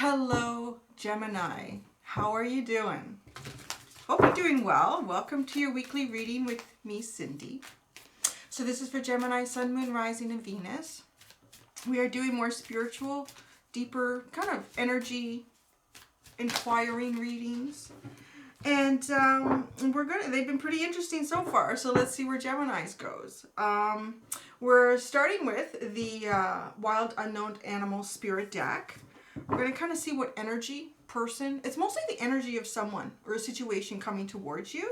Hello, Gemini. How are you doing? Hope you're doing well. Welcome to your weekly reading with me, Cindy. So this is for Gemini, Sun, Moon, Rising, and Venus. We are doing more spiritual, deeper, kind of energy, inquiring readings. And they've been pretty interesting so far. So let's see where Gemini's goes. We're starting with the Wild Unknown Animal Spirit deck. We're going to kind of see what energy, person, it's mostly the energy of someone or a situation coming towards you.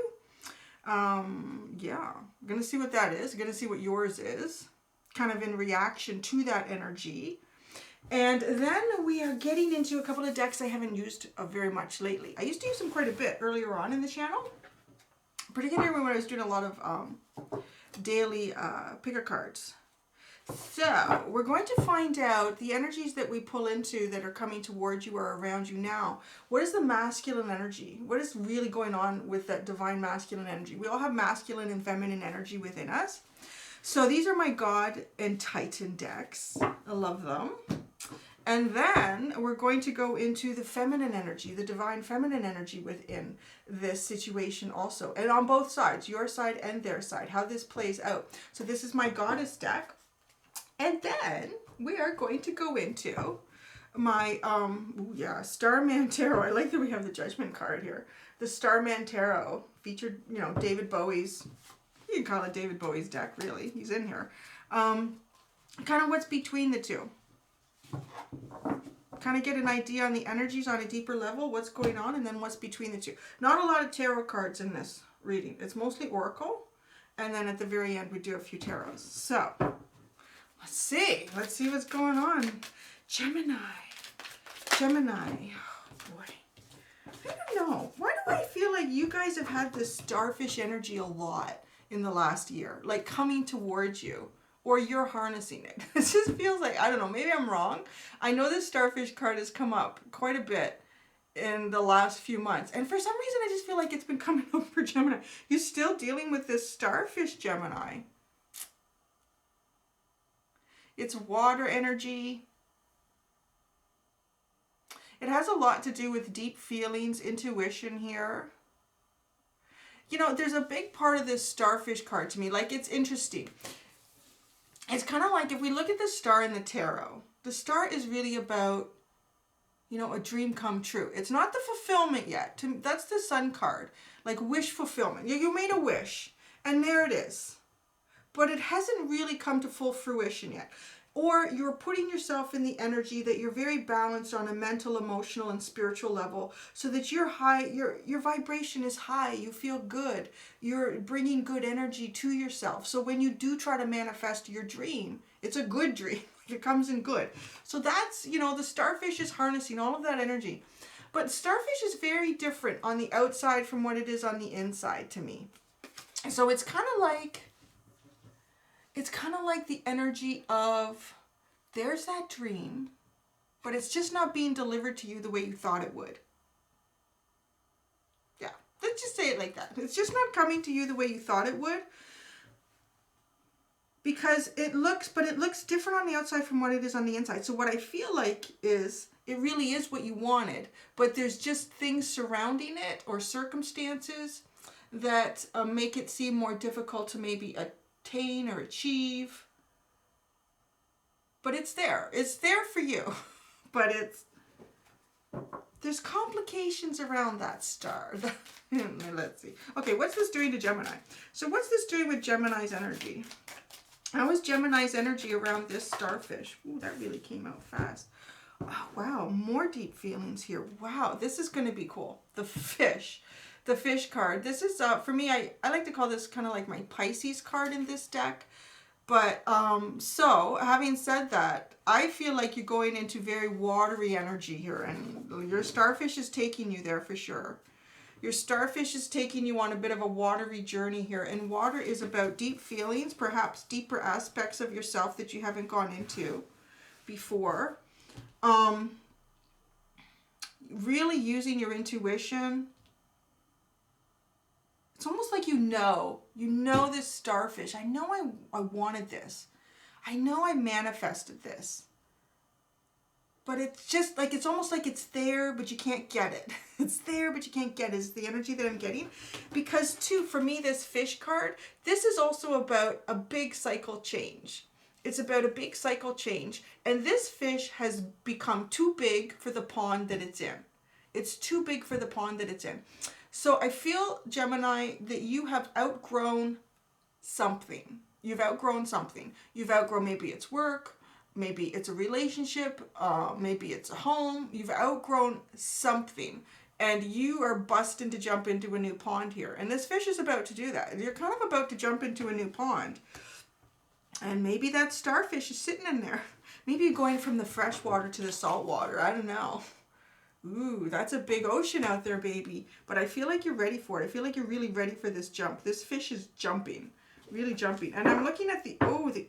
Yeah, I'm going to see what that is. I'm going to see what yours is, kind of in reaction to that energy. And then we are getting into a couple of decks I haven't used very much lately. I used to use them quite a bit earlier on in the channel, particularly when I was doing a lot of daily picker cards. So we're going to find out the energies that we pull into that are coming towards you or around you now. What is the masculine energy? What is really going on with that divine masculine energy? We all have masculine and feminine energy within us. So these are my God and Titan decks. I love them. And then we're going to go into the feminine energy, the divine feminine energy within this situation also. And on both sides, your side and their side, how this plays out. So this is my Goddess deck. And then we are going to go into my, Starman Tarot. I like that we have the Judgment card here. The Starman Tarot featured, David Bowie's, you can call it David Bowie's deck, really. He's in here. Kind of what's between the two. Kind of get an idea on the energies on a deeper level, what's going on, and then what's between the two. Not a lot of tarot cards in this reading. It's mostly Oracle. And then at the very end, we do a few tarots. So let's see what's going on. Gemini, oh boy, I don't know. Why do I feel like you guys have had this starfish energy a lot in the last year, like coming towards you, or you're harnessing it? It just feels like, I don't know, maybe I'm wrong. I know this starfish card has come up quite a bit in the last few months, and for some reason I just feel like it's been coming up for Gemini. You're still dealing with this starfish, Gemini. It's water energy. It has a lot to do with deep feelings, intuition here. There's a big part of this starfish card to me. Like, it's interesting. It's kind of like if we look at the star in the tarot, the star is really about, a dream come true. It's not the fulfillment yet. That's the sun card. Like wish fulfillment. You made a wish and there it is. But it hasn't really come to full fruition yet. Or you're putting yourself in the energy that you're very balanced on a mental, emotional, and spiritual level so that you're high, your vibration is high, you feel good, you're bringing good energy to yourself. So when you do try to manifest your dream, it's a good dream. It comes in good. So that's, the starfish is harnessing all of that energy. But starfish is very different on the outside from what it is on the inside to me. So it's kind of like the energy of, there's that dream, but it's just not being delivered to you the way you thought it would. Yeah, let's just say it like that. It's just not coming to you the way you thought it would. Because it looks different on the outside from what it is on the inside. So what I feel like is, it really is what you wanted, but there's just things surrounding it or circumstances that make it seem more difficult to maybe attain or achieve. But it's there. It's there for you. But there's complications around that star. Let's see. Okay, what's this doing to Gemini? So what's this doing with Gemini's energy? How is Gemini's energy around this starfish? Ooh, that really came out fast. Oh, wow, more deep feelings here. Wow, this is going to be cool. The fish card. This is, for me, I like to call this kind of like my Pisces card in this deck. But, so, having said that, I feel like you're going into very watery energy here. And your starfish is taking you there for sure. Your starfish is taking you on a bit of a watery journey here. And water is about deep feelings, perhaps deeper aspects of yourself that you haven't gone into before. Really using your intuition. It's almost like you know this starfish. I know I wanted this. I know I manifested this. but it's just like, it's almost like it's there, but you can't get it. It's there, but you can't get it, is the energy that I'm getting. Because too, for me, this fish card, this is also about a big cycle change. It's about a big cycle change. And this fish has become too big for the pond that it's in. It's too big for the pond that it's in. So I feel, Gemini, that you have outgrown something. You've outgrown something. You've outgrown, maybe it's work, maybe it's a relationship, maybe it's a home. You've outgrown something. And you are busting to jump into a new pond here. And this fish is about to do that. You're kind of about to jump into a new pond. And maybe that starfish is sitting in there. Maybe you're going from the fresh water to the salt water. I don't know. Ooh, that's a big ocean out there, baby. But I feel like you're ready for it. I feel like you're really ready for this jump. This fish is jumping. Really jumping. And I'm looking at the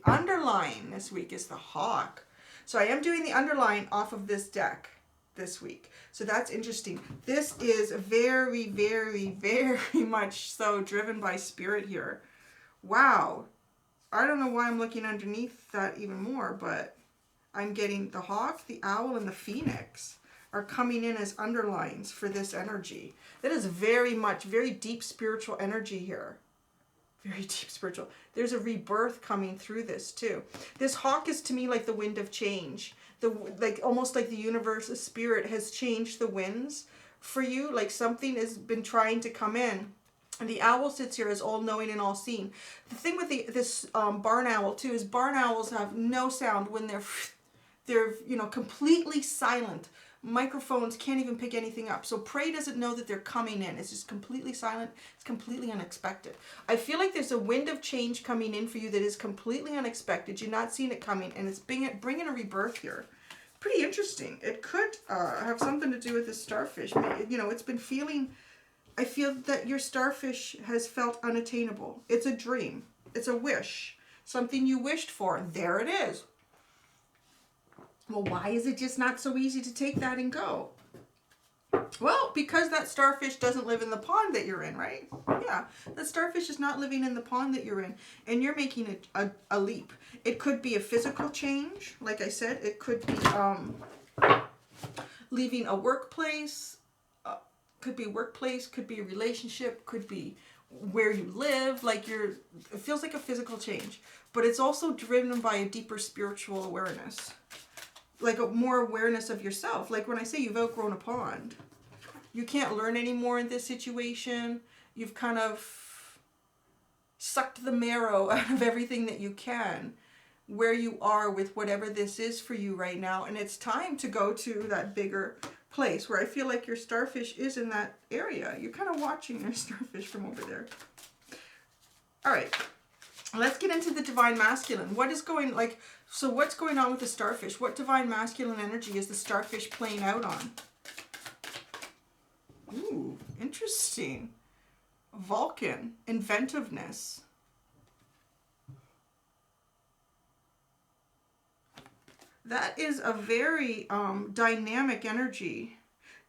underline this week is the hawk. So I am doing the underline off of this deck this week. So that's interesting. This is very, very, very much so driven by spirit here. Wow. I don't know why I'm looking underneath that even more, but I'm getting the hawk, the owl, and the phoenix are coming in as underlines for this energy. That is very much, very deep spiritual energy here. Very deep spiritual. There's a rebirth coming through this too. This hawk is to me like the wind of change. Like almost like the universe, the spirit has changed the winds for you. Like something has been trying to come in. And the owl sits here as all-knowing and all-seeing. The thing with this barn owl too is barn owls have no sound when they're completely silent. Microphones can't even pick anything up. So prey doesn't know that they're coming in. It's just completely silent. It's completely unexpected. I feel like there's a wind of change coming in for you that is completely unexpected. You're not seeing it coming, and it's bringing a rebirth here. Pretty interesting. It could have something to do with this starfish. It's been feeling... I feel that your starfish has felt unattainable. It's a dream. It's a wish. Something you wished for. There it is. Well, why is it just not so easy to take that and go? Well, because that starfish doesn't live in the pond that you're in, right? Yeah, that starfish is not living in the pond that you're in, and you're making a leap. It could be a physical change, like I said. It could be leaving a workplace, could be workplace, could be a relationship, could be where you live. Like it feels like a physical change, but it's also driven by a deeper spiritual awareness. Like a more awareness of yourself. Like when I say you've outgrown a pond, you can't learn anymore in this situation. You've kind of sucked the marrow out of everything that you can, where you are with whatever this is for you right now. And it's time to go to that bigger place where I feel like your starfish is in that area. You're kind of watching your starfish from over there. All right. Let's get into the divine masculine. What's going on with the starfish? What divine masculine energy is the starfish playing out on? Ooh, interesting. Vulcan, inventiveness. That is a very dynamic energy.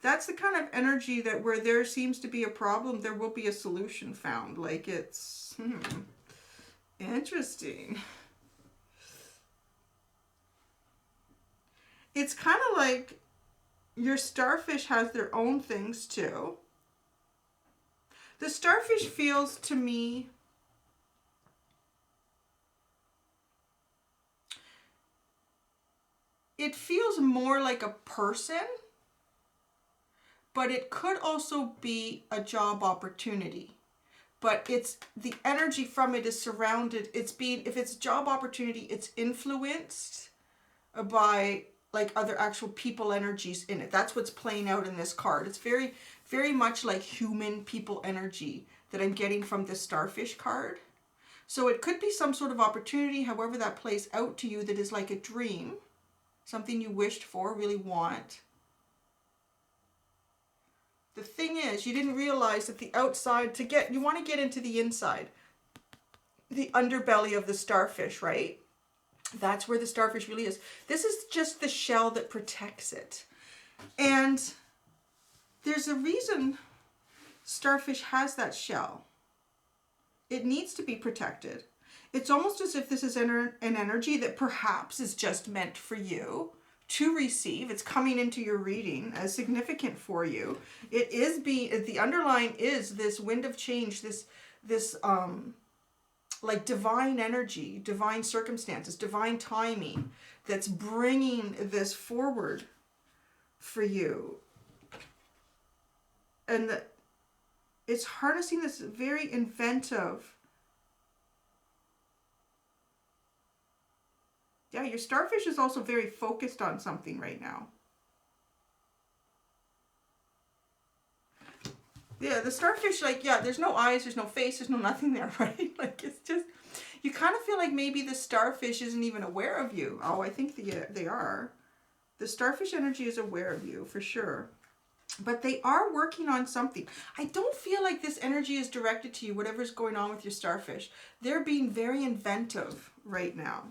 That's the kind of energy that where there seems to be a problem, there will be a solution found. Like it's... interesting. It's kind of like your starfish has their own things too. The starfish feels to me it feels more like a person, but it could also be a job opportunity. But it's the energy from it is surrounded. If it's a job opportunity, it's influenced by like other actual people energies in it. That's what's playing out in this card. It's very, very much like human people energy that I'm getting from this starfish card. So it could be some sort of opportunity, however that plays out to you, that is like a dream, something you wished for, really want. The thing is, you didn't realize that the outside, you want to get into the inside, the underbelly of the starfish, right? That's where the starfish really is. This is just the shell that protects it. And there's a reason starfish has that shell. It needs to be protected. It's almost as if this is an energy that perhaps is just meant for you to receive. It's coming into your reading as significant for you. It is being, the underline is this wind of change, this like divine energy, divine circumstances, divine timing that's bringing this forward for you. And it's harnessing this very inventive. Yeah, your starfish is also very focused on something right now. Yeah, the starfish, like, yeah, there's no eyes, there's no face, there's no nothing there, right? Like, it's just, you kind of feel like maybe the starfish isn't even aware of you. Oh, I think they are. The starfish energy is aware of you, for sure. But they are working on something. I don't feel like this energy is directed to you, whatever's going on with your starfish. They're being very inventive right now.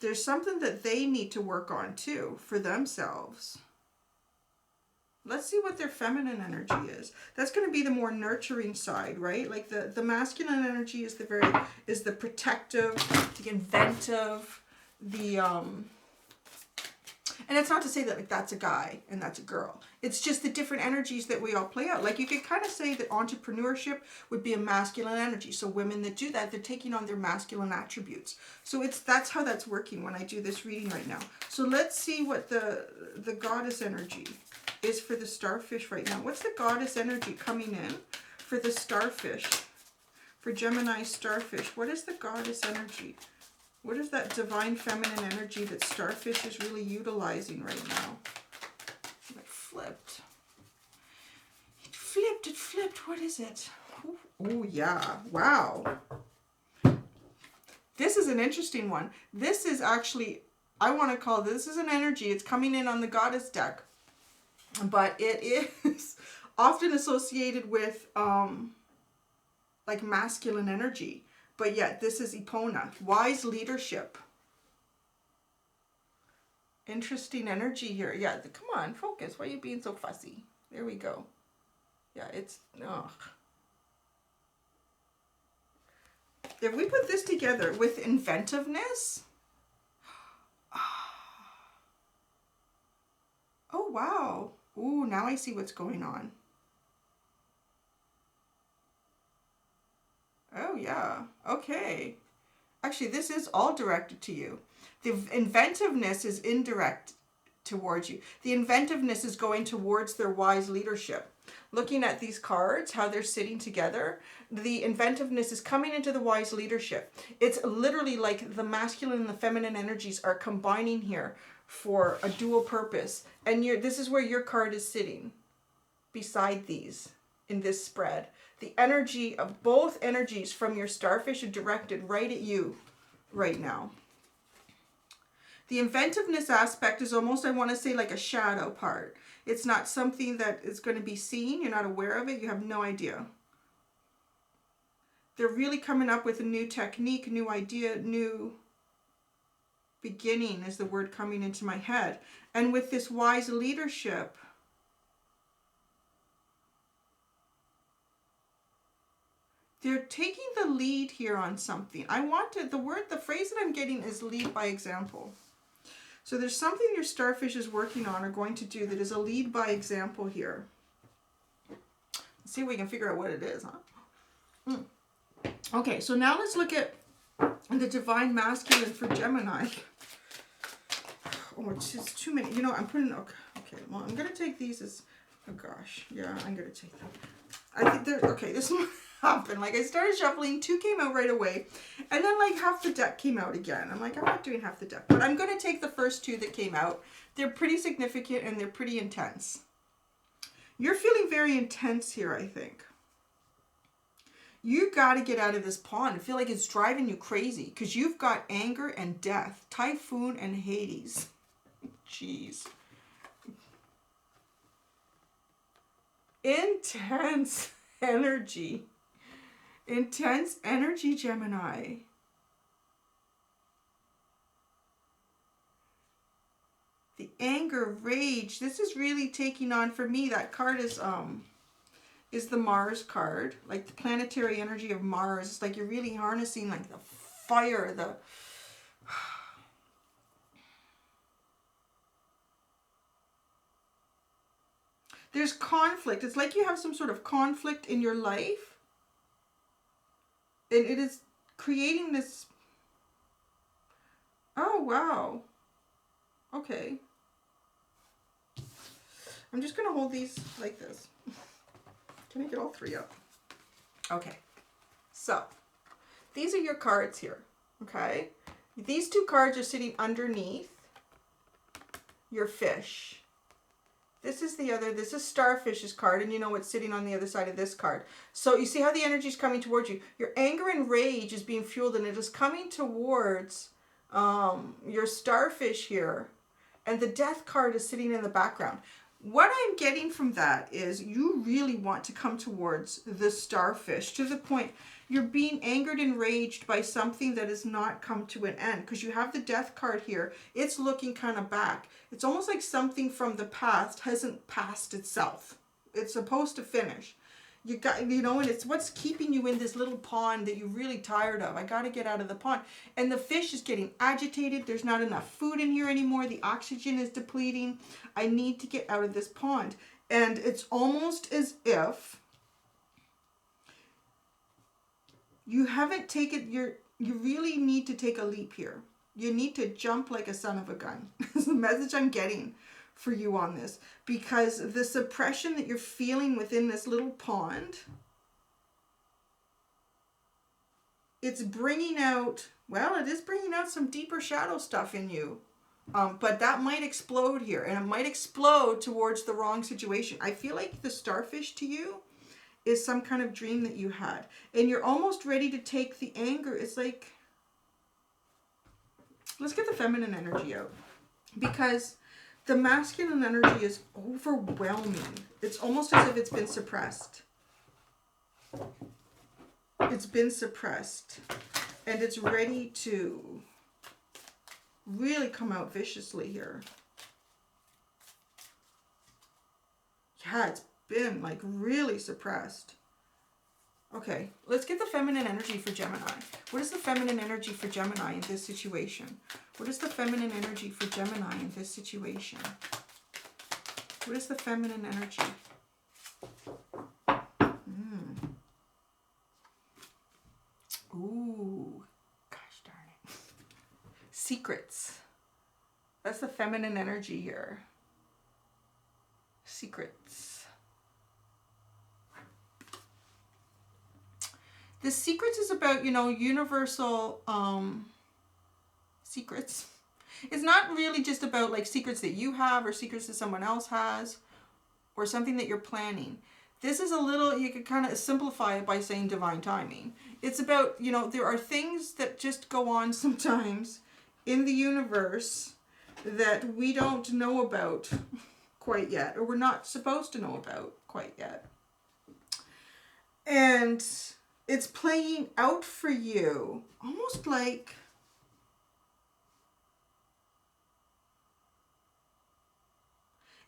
There's something that they need to work on, too, for themselves. Let's see what their feminine energy is. That's going to be the more nurturing side, right? Like the masculine energy is the protective, the inventive, and it's not to say that like that's a guy and that's a girl. It's just the different energies that we all play out. Like you could kind of say that entrepreneurship would be a masculine energy. So women that do that, they're taking on their masculine attributes. So that's how that's working when I do this reading right now. So let's see what the goddess energy is for the starfish right now. What's the goddess energy coming in for the starfish? For Gemini starfish, what is the goddess energy? What is that divine feminine energy that starfish is really utilizing right now? It flipped. It flipped. What is it? Oh, yeah. Wow. This is an interesting one. This is actually, I want to call this is an energy. It's coming in on the goddess deck. But it is often associated with like masculine energy. But yet this is Epona, wise leadership. Interesting energy here. Yeah, come on, focus. Why are you being so fussy? There we go. Yeah, it's, ugh. If we put this together with inventiveness, oh wow. Ooh, now I see what's going on. Oh yeah, okay. Actually, this is all directed to you. The inventiveness is indirect towards you. The inventiveness is going towards their wise leadership. Looking at these cards, how they're sitting together, the inventiveness is coming into the wise leadership. It's literally like the masculine and the feminine energies are combining here for a dual purpose. And this is where your card is sitting, beside these, in this spread. The energy of both energies from your starfish are directed right at you right now. The inventiveness aspect is almost, I want to say, like a shadow part. It's not something that is going to be seen. You're not aware of it. You have no idea. They're really coming up with a new technique, new idea, new beginning is the word coming into my head. And with this wise leadership, they're taking the lead here on something. The phrase that I'm getting is lead by example. So there's something your starfish is working on or going to do that is a lead by example here. Let's see if we can figure out what it is, huh? Okay, so now let's look at the divine masculine for Gemini. Oh, it's just too many. You know, I'm putting, okay, well, I'm going to take these as, oh gosh, yeah, I'm going to take them. I think they're, okay, this one happened. Like, I started shuffling, 2 came out right away, and then, like, half the deck came out again. I'm like, I'm not doing half the deck, but I'm going to take the first 2 that came out. They're pretty significant, and they're pretty intense. You're feeling very intense here, I think. You got to get out of this pond. I feel like it's driving you crazy, because you've got anger and death, typhoon and Hades. Jeez. Intense energy. Intense energy, Gemini. The anger, rage. This is really taking on, for me, that card is the Mars card. Like the planetary energy of Mars. It's like you're really harnessing like the fire, There's conflict. It's like you have some sort of conflict in your life. And it is creating this... Oh, wow. Okay. I'm just going to hold these like this. Can I get all three up? Okay. So, these are your cards here. Okay? These two cards are sitting underneath your fish. This is the other, this is Starfish's card, and you know what's sitting on the other side of this card. So you see how the energy is coming towards you. Your anger and rage is being fueled, and it is coming towards your Starfish here, and the Death card is sitting in the background. What I'm getting from that is you really want to come towards the Starfish to the point you're being angered and raged by something that has not come to an end, because you have the Death card here. It's looking kind of back. It's almost like something from the past hasn't passed itself. It's supposed to finish. You got, you know, and it's what's keeping you in this little pond that you're really tired of. I got to get out of the pond. And the fish is getting agitated. There's not enough food in here anymore. The oxygen is depleting. I need to get out of this pond. And it's almost as if you haven't taken you really need to take a leap here. You need to jump like a son of a gun. Is the message I'm getting for you on this, because the suppression that you're feeling within this little pond, it's bringing out, well, it is bringing out some deeper shadow stuff in you, but that might explode here, and it might explode towards the wrong situation. I feel like the Starfish to you is some kind of dream that you had, and you're almost ready to take the anger. It's like, let's get the feminine energy out, because the masculine energy is overwhelming. It's almost as if it's been suppressed. It's been suppressed. And it's ready to really come out viciously here. Yeah, it's been like really suppressed. Okay, let's get the feminine energy for Gemini. What is the feminine energy for Gemini in this situation? What is the feminine energy for Gemini in this situation? What is the feminine energy? Ooh, gosh darn it. Secrets. That's the feminine energy here. Secrets. The secrets is about, you know, universal secrets. It's not really just about like secrets that you have or secrets that someone else has or something that you're planning. This is a little, you could kind of simplify it by saying divine timing. It's about, you know, there are things that just go on sometimes in the universe that we don't know about quite yet, or we're not supposed to know about quite yet. And it's playing out for you almost like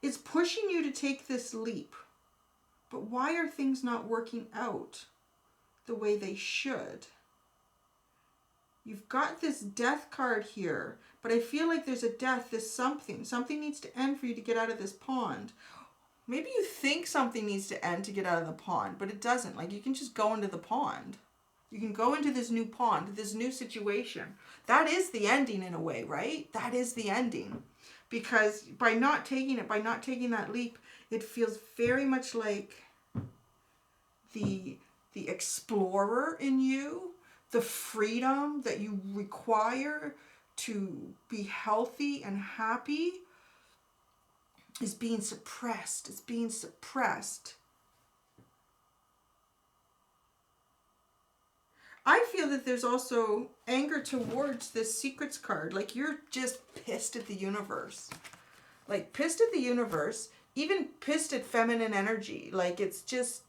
it's pushing you to take this leap. But why are things not working out the way they should? You've got this Death card here, but I feel like there's a death, there's something. Something needs to end for you to get out of this pond. Maybe you think something needs to end to get out of the pond, but it doesn't. Like, you can just go into the pond. You can go into this new pond, this new situation. That is the ending in a way, right? That is the ending. Because by not taking it, by not taking that leap, it feels very much like the explorer in you, the freedom that you require to be healthy and happy is being suppressed. It's being suppressed. I feel that there's also anger towards this secrets card. Like, you're just pissed at the universe. Like, pissed at the universe, even pissed at feminine energy. Like, it's just...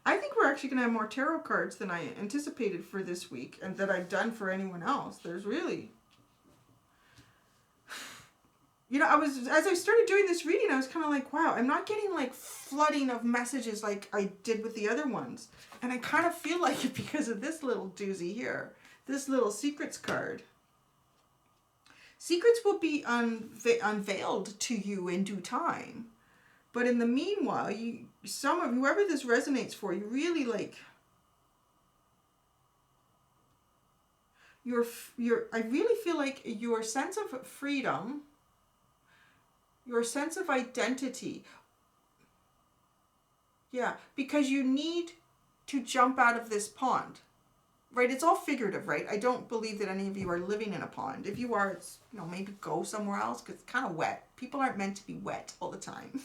I think we're actually going to have more tarot cards than I anticipated for this week and that I've done for anyone else. There's really... You know, as I started doing this reading, I was kind of like, wow, I'm not getting like flooding of messages like I did with the other ones. And I kind of feel like it because of this little doozy here. This little secrets card. Secrets will be unveiled to you in due time. But in the meanwhile, whoever this resonates for, you really like, I really feel like your sense of freedom, your sense of identity, yeah, because you need to jump out of this pond, right? It's all figurative, right? I don't believe that any of you are living in a pond. If you are, it's, maybe go somewhere else because it's kind of wet. People aren't meant to be wet all the time.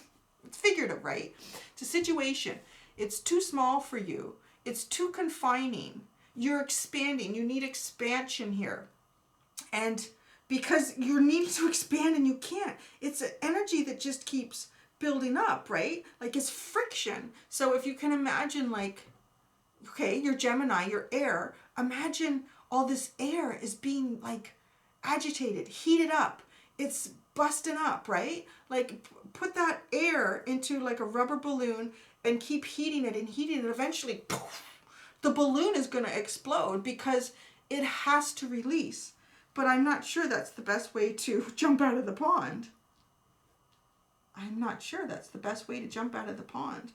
It's figurative, right? It's a situation. It's too small for you. It's too confining. You're expanding. You need expansion here. And because you're needing to expand and you can't, it's an energy that just keeps building up, right? Like it's friction. So if you can imagine, like, okay, you're Gemini, you're air. Imagine all this air is being like agitated, heated up. It's busting up, right? Like put that air into like a rubber balloon and keep heating it and heating it. Eventually, poof, the balloon is going to explode because it has to release. But I'm not sure that's the best way to jump out of the pond. I'm not sure that's the best way to jump out of the pond.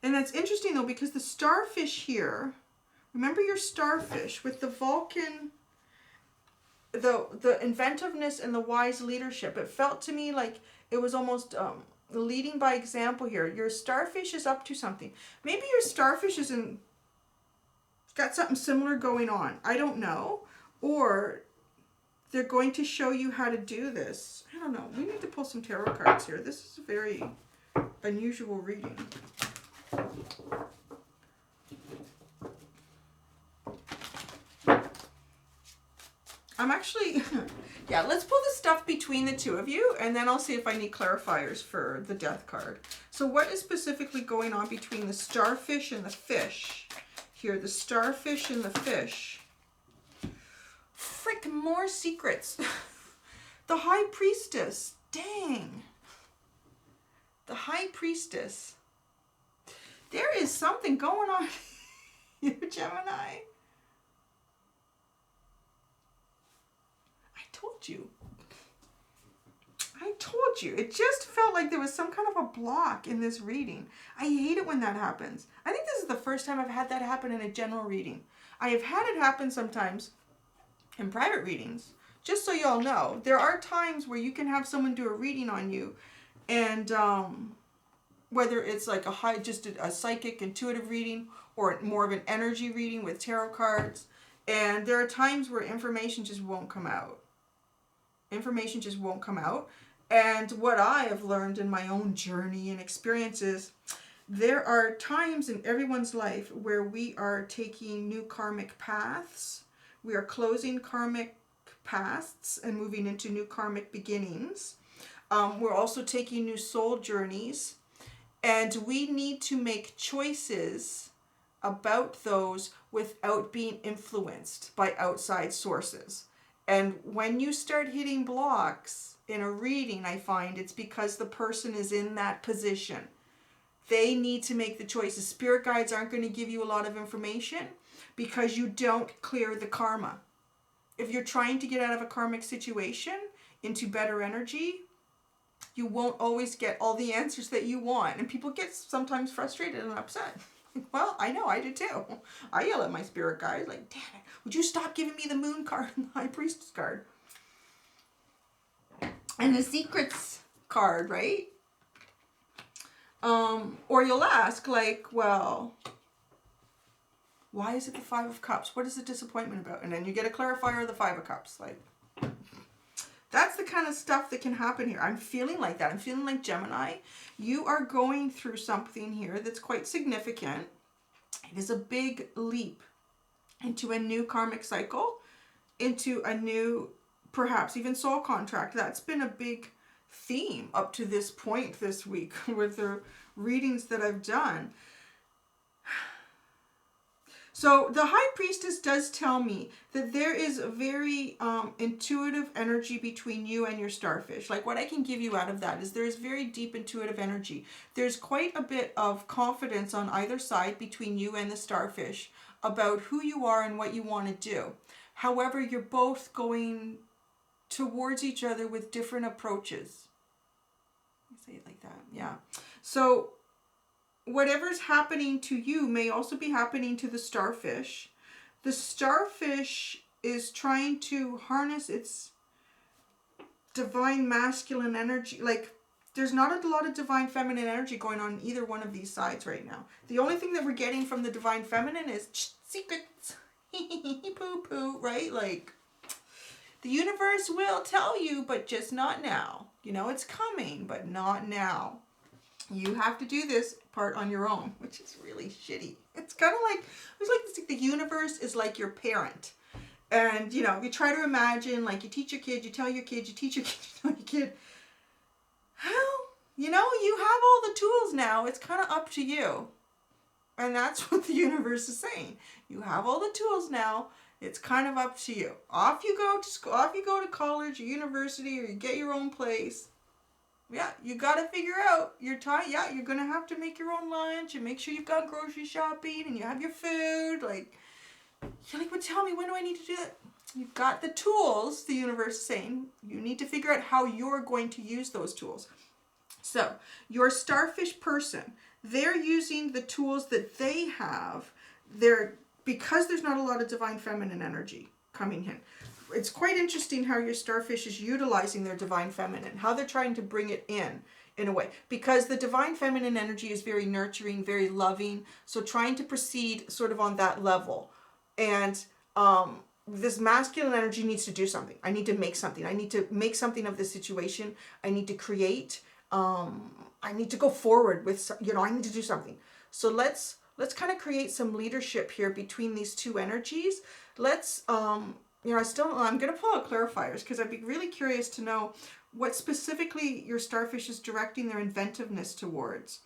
And that's interesting though, because the starfish here, remember your starfish with the Vulcan, the inventiveness and the wise leadership. It felt to me like it was almost leading by example here. Your starfish is up to something. Maybe your starfish got something similar going on. I don't know. Or they're going to show you how to do this. I don't know. We need to pull some tarot cards here. This is a very unusual reading. I'm actually, yeah, let's pull the stuff between the two of you, and then I'll see if I need clarifiers for the death card. So what is specifically going on between the starfish and the fish? Here, the starfish and the fish. Frick, more secrets. The High Priestess. Dang. The High Priestess. There is something going on here, Gemini. I told you. It just felt like there was some kind of a block in this reading. I hate it when that happens. I think this is the first time I've had that happen in a general reading. I have had it happen sometimes in private readings. Just so y'all know, there are times where you can have someone do a reading on you, and whether it's like just a psychic intuitive reading or more of an energy reading with tarot cards, and there are times where information just won't come out. Information just won't come out. And what I have learned in my own journey and experiences, there are times in everyone's life where we are taking new karmic paths. We are closing karmic pasts and moving into new karmic beginnings. We're also taking new soul journeys. And we need to make choices about those without being influenced by outside sources. And when you start hitting blocks in a reading, I find it's because the person is in that position. They need to make the choices. Spirit guides aren't going to give you a lot of information because you don't clear the karma. If you're trying to get out of a karmic situation into better energy, you won't always get all the answers that you want. And people get sometimes frustrated and upset. Well, I know, I do too. I yell at my spirit guides like, damn it, would you stop giving me the moon card and the High Priestess card? And the secrets card, right? Or you'll ask like, well, why is it the Five of Cups? What is the disappointment about? And then you get a clarifier of the Five of Cups. Like, that's the kind of stuff that can happen here. I'm feeling like that. I'm feeling like Gemini. You are going through something here that's quite significant. It is a big leap into a new karmic cycle, into a new, perhaps even soul contract. That's been a big theme up to this point this week with the readings that I've done. So the High Priestess does tell me that there is a very intuitive energy between you and your starfish. Like what I can give you out of that is there's very deep intuitive energy. There's quite a bit of confidence on either side between you and the starfish about who you are and what you want to do. However, you're both going towards each other with different approaches. Say it like that. Yeah. So whatever's happening to you may also be happening to the starfish. The starfish is trying to harness its divine masculine energy. Like, there's not a lot of divine feminine energy going on either one of these sides right now. The only thing that we're getting from the divine feminine is secrets. Poo poo, right? Like, the universe will tell you, but just not now. You know, it's coming, but not now. You have to do this part on your own, which is really shitty. It's kind of like, it's like the universe is like your parent. And, you know, you try to imagine, like, you teach your kid, you tell your kid, you teach your kid, you tell your kid, well, you know, you have all the tools now. It's kind of up to you. And that's what the universe is saying. You have all the tools now. It's kind of up to you. Off you go to school, off you go to college or university, or you get your own place. Yeah, you got to figure out your time. Yeah, you're going to have to make your own lunch and make sure you've got grocery shopping and you have your food. Like, you're like, well, tell me, when do I need to do that? You've got the tools, the universe is saying. You need to figure out how you're going to use those tools. So, your starfish person, they're using the tools that they have. Because there's not a lot of divine feminine energy coming in. It's quite interesting how your starfish is utilizing their divine feminine, how they're trying to bring it in a way. Because the divine feminine energy is very nurturing, very loving. So trying to proceed sort of on that level. And this masculine energy needs to do something. I need to make something. I need to make something of this situation. I need to create. I need to go forward with, you know, I need to do something. So let's kind of create some leadership here between these two energies. Let's, you know, I'm going to pull out clarifiers because I'd be really curious to know what specifically your starfish is directing their inventiveness towards.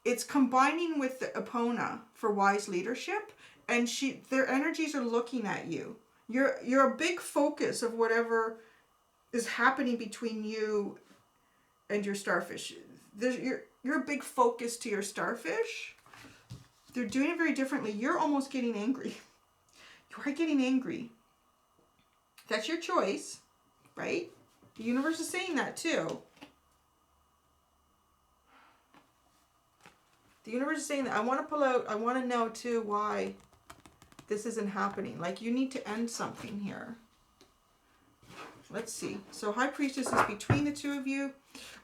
It's combining with the Epona for wise leadership, and their energies are looking at you. You're a big focus of whatever is happening between you and your starfish. You're a big focus to your starfish. They're doing it very differently. You're almost getting angry. You are getting angry. That's your choice, right? The universe is saying that too. The universe is saying that. I want to know too why this isn't happening. Like, you need to end something here. Let's see. So High Priestess is between the two of you.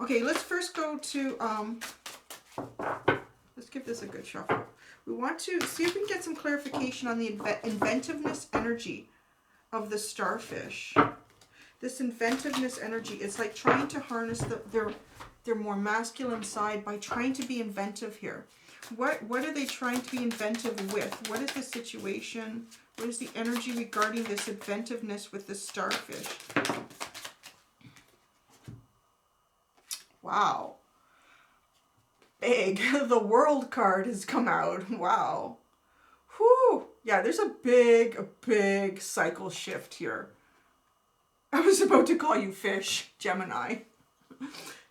Okay, let's first go to, let's give this a good shuffle. We want to see if we can get some clarification on the inventiveness energy of the starfish. This inventiveness energy, it's like trying to harness their more masculine side by trying to be inventive here. What are they trying to be inventive with? What is the situation? What is the energy regarding this inventiveness with the starfish? Wow. Big. The World card has come out. Wow. Whew. Yeah, there's a big cycle shift here. I was about to call you fish, Gemini.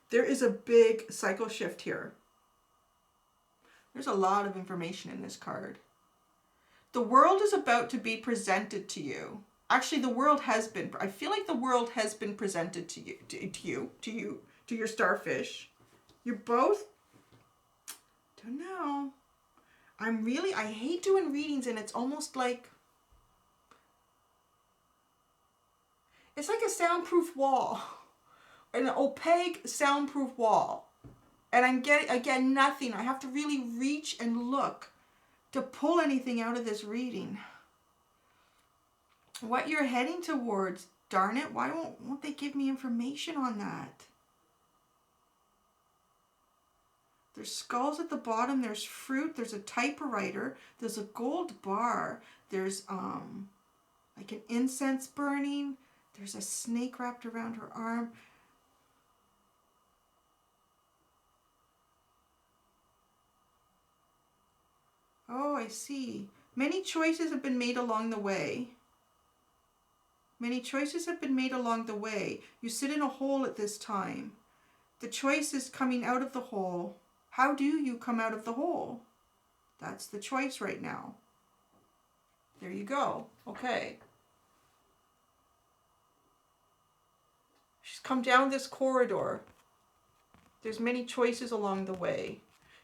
There is a big cycle shift here. There's a lot of information in this card. The world is about to be presented to you. Actually, the world has been. I feel like the world has been presented to you, to your starfish. You're both. Don't know. I hate doing readings, and it's almost like. It's like a soundproof wall. An opaque soundproof wall. And I get nothing. I have to really reach and look to pull anything out of this reading. What you're heading towards, darn it, why won't they give me information on that? There's skulls at the bottom, there's fruit, there's a typewriter, there's a gold bar, there's like an incense burning, there's a snake wrapped around her arm. Oh, I see. Many choices have been made along the way. Many choices have been made along the way. You sit in a hole at this time. The choice is coming out of the hole. How do you come out of the hole? That's the choice right now. There you go. Okay. come down this corridor. There's many choices along the way.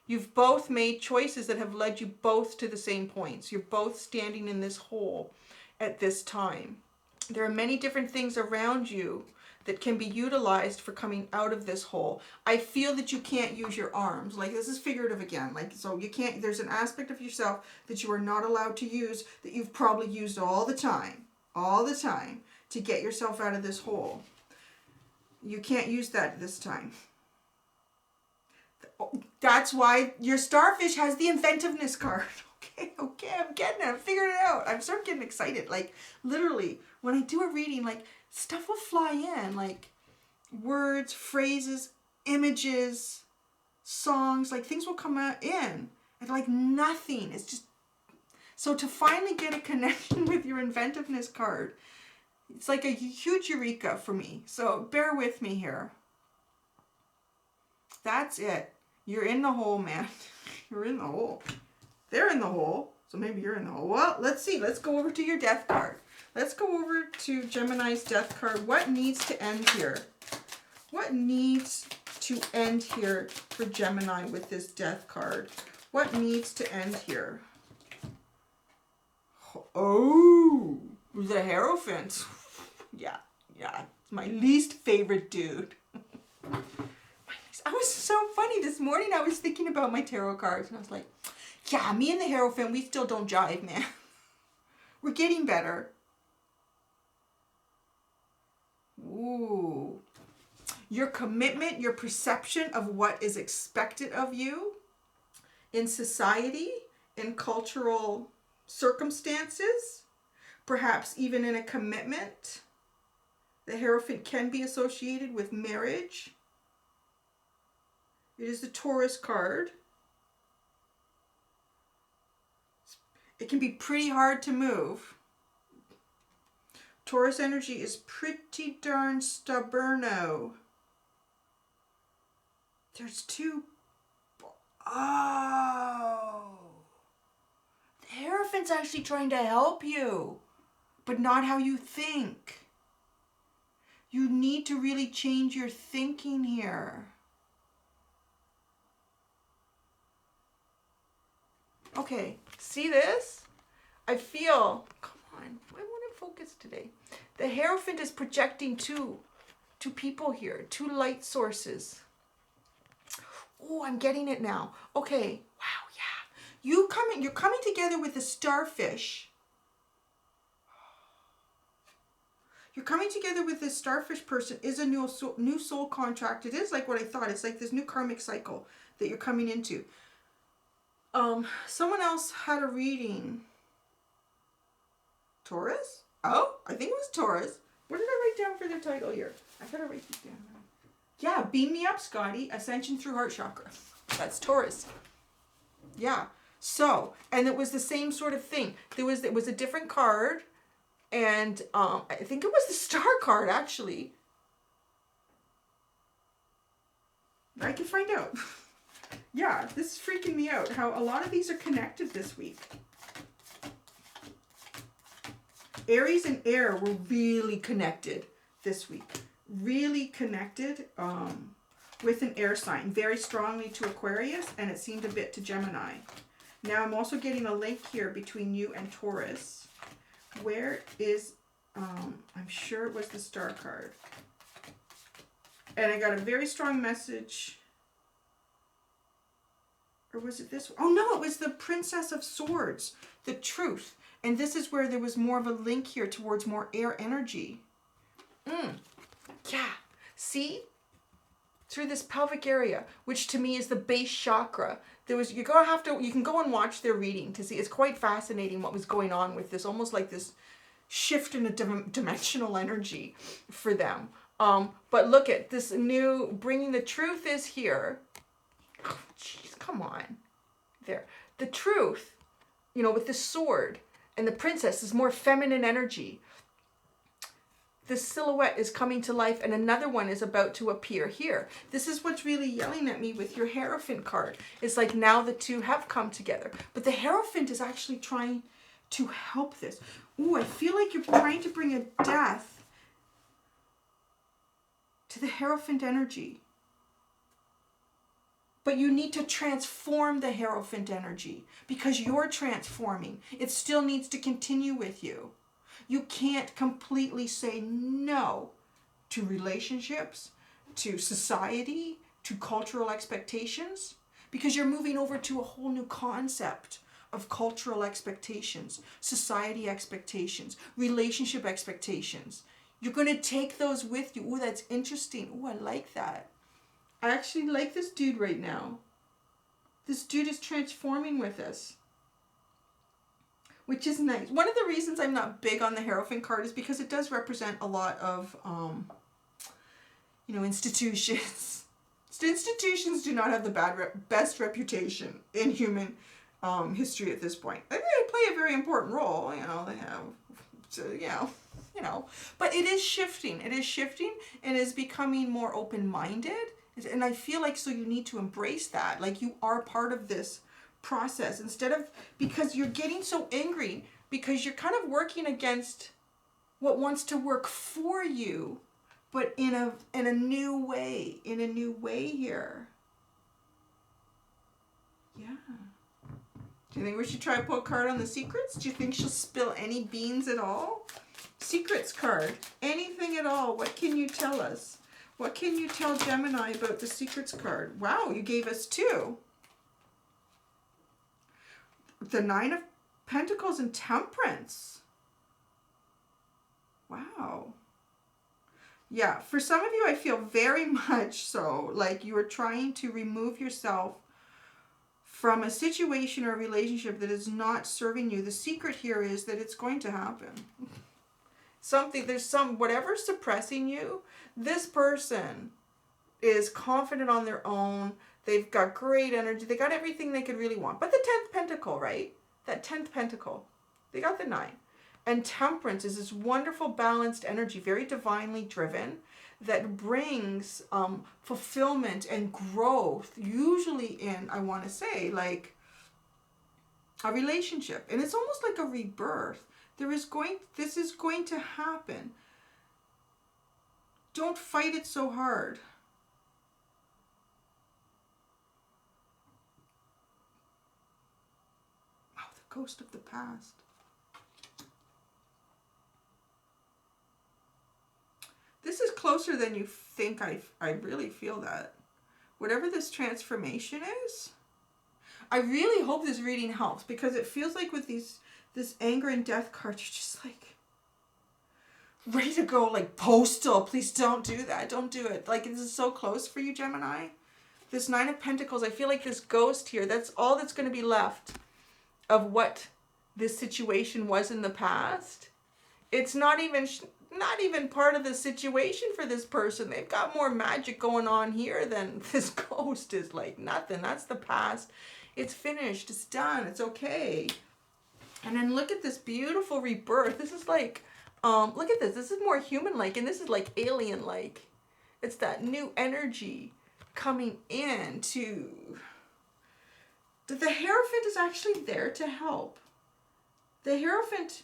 You've both made choices that have led you both to the same points. You're both standing in this hole at this time. There are many different things around you that can be utilized for coming out of this hole. I feel that you can't use your arms. Like, this is figurative again. Like, so you can't, there's an aspect of yourself that you are not allowed to use that you've probably used all the time to get yourself out of this hole. You can't use that this time. That's why your Starfish has the inventiveness card. Okay, I'm getting it. I'm figuring it out. I'm starting getting excited. Like, literally, when I do a reading, like, stuff will fly in. Like, words, phrases, images, songs, like, things will come out in. And, like, nothing. It's just... So to finally get a connection with your inventiveness card, it's like a huge eureka for me. So bear with me here. That's it. You're in the hole, man. You're in the hole. They're in the hole, so maybe you're in the hole. Well, let's see. Let's go over to your death card. Let's go over to Gemini's death card. What needs to end here? What needs to end here for Gemini with this death card? What needs to end here? Oh, the Hierophant. Yeah. It's my least favorite dude. I was so funny this morning. I was thinking about my tarot cards and I was like, yeah, me and the Hierophant, we still don't jive, man. We're getting better. Ooh. Your commitment, your perception of what is expected of you in society, in cultural circumstances, perhaps even in a commitment. The Hierophant can be associated with marriage. It is the Taurus card. It can be pretty hard to move. Taurus energy is pretty darn stubborno. There's two. Oh. The Hierophant's actually trying to help you, but not how you think. You need to really change your thinking here. Okay, see this? I feel, come on, I want to focus today. The Hierophant is projecting two people here, two light sources. Oh, I'm getting it now. Okay, wow, yeah. You're coming together with the Starfish. You're coming together with this Starfish person is a new soul contract. It is like what I thought. It's like this new karmic cycle that you're coming into. Someone else had a reading. Taurus? Oh, I think it was Taurus. What did I write down for their title here? I gotta write this down. Yeah, beam me up, Scotty. Ascension through heart chakra. That's Taurus. Yeah. So, and it was the same sort of thing. It was a different card, and I think it was the star card actually. I can find out. Yeah, this is freaking me out, how a lot of these are connected this week. Aries and Air were really connected this week. Really connected with an air sign. Very strongly to Aquarius, and it seemed a bit to Gemini. Now I'm also getting a link here between you and Taurus. Where is, I'm sure it was the star card. And I got a very strong message. Or was it this one? Oh no, it was the Princess of Swords. The Truth. And this is where there was more of a link here towards more air energy. Yeah. See? Through this pelvic area, which to me is the base chakra. You can go and watch their reading to see. It's quite fascinating what was going on with this, almost like this shift in a dimensional energy for them. But look at this new, bringing the truth is here. Oh, jeez, come on. There. The truth, with the sword and the princess is more feminine energy. The silhouette is coming to life and another one is about to appear here. This is what's really yelling at me with your Hierophant card. It's like now the two have come together. But the Hierophant is actually trying to help this. Ooh, I feel like you're trying to bring a death to the Hierophant energy. But you need to transform the Hierophant energy because you're transforming. It still needs to continue with you. You can't completely say no to relationships, to society, to cultural expectations, because you're moving over to a whole new concept of cultural expectations, society expectations, relationship expectations. You're going to take those with you. Ooh, that's interesting. Ooh, I like that. I actually like this dude right now. This dude is transforming with us, which is nice. One of the reasons I'm not big on the Hierophant card is because it does represent a lot of, institutions. Institutions do not have the best reputation in human history at this point. They play a very important role. They have, but it is shifting. It is shifting and is becoming more open-minded. And I feel like so you need to embrace that. Like you are part of this process because you're getting so angry because you're kind of working against what wants to work for you, but in a new way here. Yeah. Do you think we should try to pull a card on the secrets? Do you think she'll spill any beans at all? Secrets card. Anything at all. What can you tell us? What can you tell Gemini about the secrets card? Wow, you gave us 2. The 9 of Pentacles and Temperance. Wow. Yeah, for some of you, I feel very much so like you are trying to remove yourself from a situation or a relationship that is not serving you. The secret here is that it's going to happen. Whatever's suppressing you, this person is confident on their own. They've got great energy. They got everything they could really want. But the 10th pentacle, right? That 10th pentacle. They got the 9. And Temperance is this wonderful balanced energy, very divinely driven, that brings fulfillment and growth, usually in, I want to say, like a relationship. And it's almost like a rebirth. This is going to happen. Don't fight it so hard. Oh, the ghost of the past. This is closer than you think. I really feel that. Whatever this transformation is, I really hope this reading helps because it feels like with this anger and death card, you're just like ready to go like postal. Please don't do that. Don't do it. Like this is so close for you, Gemini. This 9 of Pentacles, I feel like this ghost here, that's all that's going to be left of what this situation was in the past. It's not even part of the situation for this person. They've got more magic going on here than this ghost is like nothing. That's the past. It's finished. It's done. It's okay. And then look at this beautiful rebirth. This is like, look at this. This is more human-like, and this is like alien-like. It's that new energy coming in to... The Hierophant is actually there to help. The Hierophant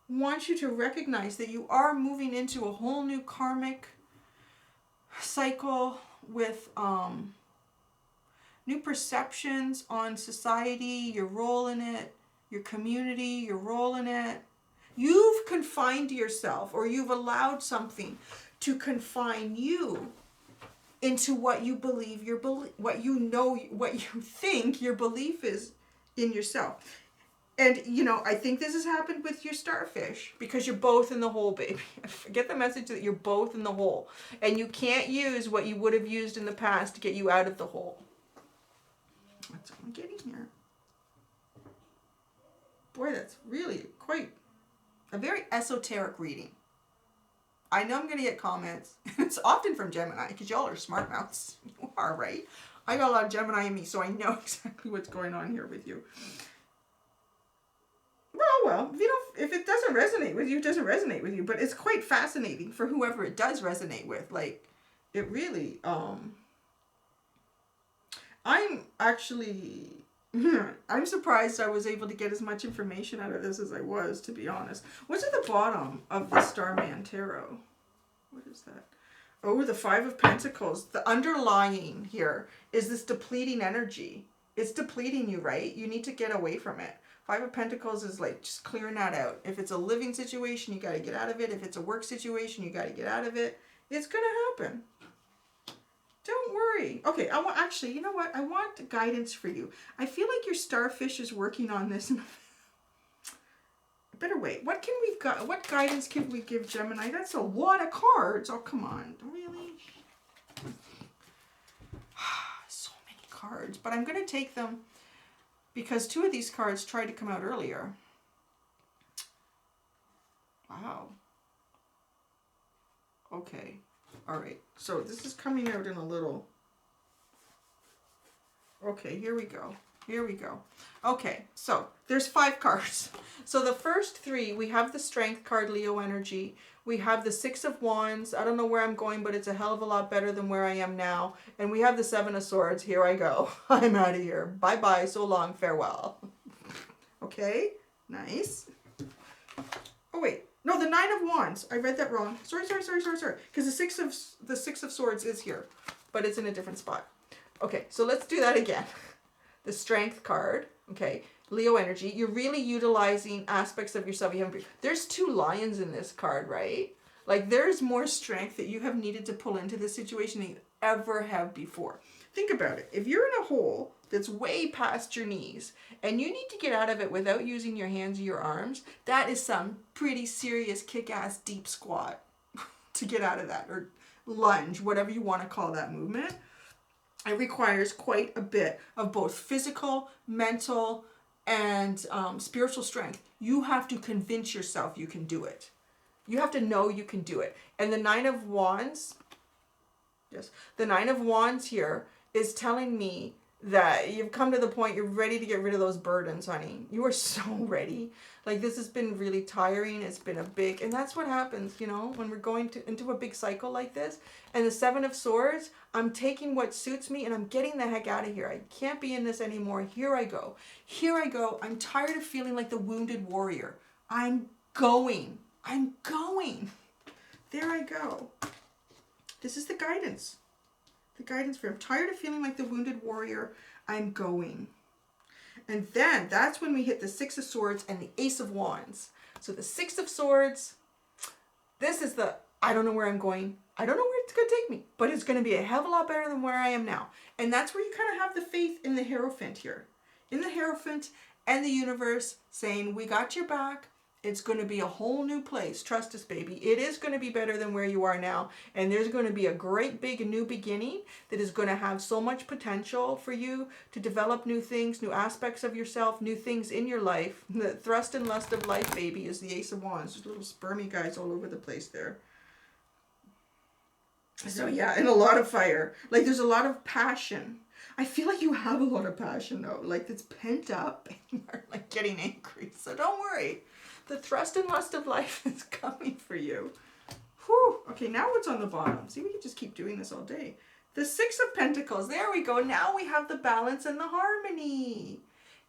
wants you to recognize that you are moving into a whole new karmic cycle with new perceptions on society, your role in it, your community, your role in it. You've confined yourself, or you've allowed something to confine you into what you believe what you think your belief is in yourself. And, I think this has happened with your Starfish because you're both in the hole, baby. Get the message that you're both in the hole. And you can't use what you would have used in the past to get you out of the hole. That's what I'm getting here. Boy, that's really quite a very esoteric reading. I know I'm going to get comments. It's often from Gemini because y'all are smart mouths. You are, right? I got a lot of Gemini in me, so I know exactly what's going on here with you. Well, if it doesn't resonate with you, it doesn't resonate with you. But it's quite fascinating for whoever it does resonate with. Like, it really, I'm actually, I'm surprised I was able to get as much information out of this as I was, to be honest. What's at the bottom of the Starman Tarot? What is that? Oh, the Five of Pentacles. The underlying here is this depleting energy. It's depleting you, right? You need to get away from it. Five of Pentacles is like just clearing that out. If it's a living situation, you got to get out of it. If it's a work situation, you got to get out of it. It's going to happen. Don't worry. Okay, I want, actually, you know what? I want guidance for you. I feel like your starfish is working on this. Better wait. What can we got? What guidance can we give Gemini? That's a lot of cards. Oh, come on. Really? So many cards. But I'm going to take them because two of these cards tried to come out earlier. Wow. Okay. All right. So this is coming out in a little. Okay, here we go. Here we go. Okay, so there's 5 cards. So the first 3, we have the Strength card, Leo energy. We have the 6 of Wands. I don't know where I'm going, but it's a hell of a lot better than where I am now. And we have the 7 of Swords. Here I go. I'm out of here. Bye-bye. So long. Farewell. Okay, nice. Oh, wait. No, the 9 of Wands. I read that wrong. Sorry. Because the 6 of Swords is here, but it's in a different spot. Okay, so let's do that again. The Strength card, okay, Leo energy. You're really utilizing aspects of yourself. There's 2 lions in this card, right? Like there's more strength that you have needed to pull into this situation than you ever have before. Think about it. If you're in a hole that's way past your knees and you need to get out of it without using your hands or your arms, that is some pretty serious kick-ass deep squat to get out of that, or lunge, whatever you want to call that movement. It requires quite a bit of both physical, mental, and spiritual strength. You have to convince yourself you can do it. You have to know you can do it. And the 9 of Wands, yes, the 9 of Wands here is telling me that you've come to the point you're ready to get rid of those burdens, honey. You are so ready. Like this has been really tiring. It's been a big, and that's what happens, you know, when we're going into a big cycle like this. And the 7 of Swords, I'm taking what suits me and I'm getting the heck out of here. I can't be in this anymore. Here I go. Here I go. I'm tired of feeling like the wounded warrior. I'm going. There I go. This is the guidance. The guidance for I'm tired of feeling like the wounded warrior. I'm going. And then that's when we hit the 6 of Swords and the Ace of Wands. So the 6 of Swords, this is the, I don't know where I'm going. I don't know where it's going to take me, but it's going to be a hell of a lot better than where I am now. And that's where you kind of have the faith in the Hierophant here. In the Hierophant and the universe saying, we got your back. It's going to be a whole new place. Trust us, baby. It is going to be better than where you are now. And there's going to be a great big new beginning that is going to have so much potential for you to develop new things, new aspects of yourself, new things in your life. The thrust and lust of life, baby, is the Ace of Wands. There's little spermy guys all over the place there. So yeah, and a lot of fire. Like there's a lot of passion. I feel like you have a lot of passion though. Like it's pent up and you are like getting angry. So don't worry. The thrust and lust of life is coming for you. Whew. Okay, now what's on the bottom? See, we can just keep doing this all day. The 6 of Pentacles. There we go. Now we have the balance and the harmony.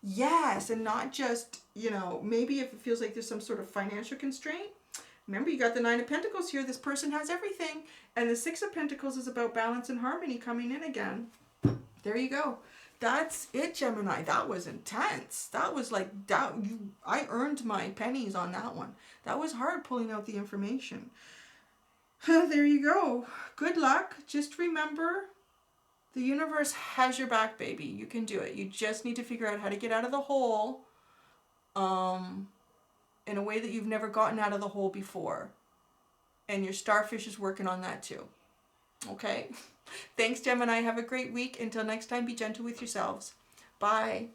Yes, and not just, you know, maybe if it feels like there's some sort of financial constraint. Remember, you got the 9 of Pentacles here. This person has everything. And the 6 of Pentacles is about balance and harmony coming in again. There you go. That's it, Gemini. That was intense. That was like, I earned my pennies on that one. That was hard pulling out the information. There you go. Good luck. Just remember, the universe has your back, baby. You can do it. You just need to figure out how to get out of the hole in a way that you've never gotten out of the hole before. And your starfish is working on that too. Okay? Thanks, Gemini. Have a great week. Until next time, be gentle with yourselves. Bye.